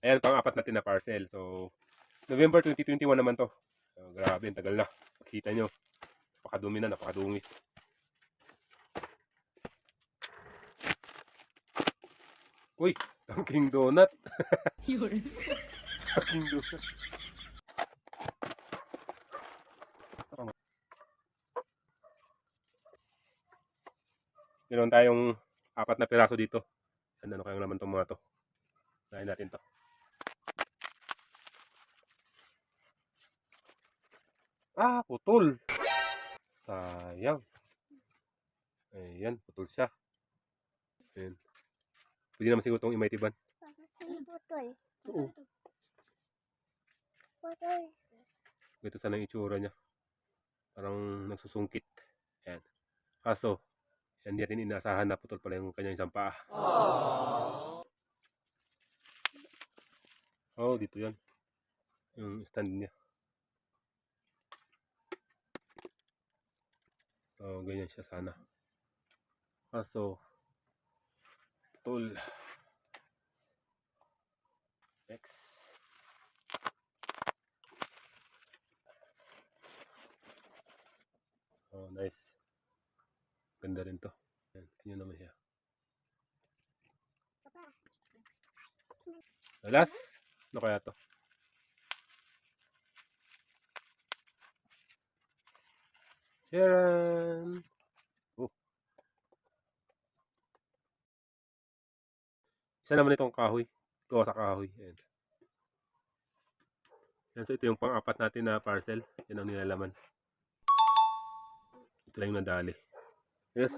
Ayan, pang-apat natin na parcel. So, November 2021 naman to. So, grabe, ang tagal na. Kita nyo, napakadumi na, napakadungis. Uy, Dunkin Donut. Yun. Dunkin Donut. Meron tayong 4 na piraso dito. Ano kayang laman itong mga to? Lain natin to. Ah, putol. Sayang. Ayan, putol siya. Ayan. Pwede naman siguro itong imaitiban. Putol. Oo. Putol. Ito sana yung itsura niya. Parang nagsusungkit. Ayan. Kaso, hindi natin inaasahan na putol pala yung kanyang isang paa. Oh, dito yan. Yung stand niya. So, ganyan siya sana. Kaso, putol. Next. Oh, nice. Ganda rin to. Ayan, tingnan naman siya. Last, ano kaya to? Sharon! Oh. Isa naman itong kahoy. Gawa sa kahoy. Ayan. Yan, so ito yung pang-apat natin na parcel. Yan ang nilalaman. Ito lang yung nadali. Yes.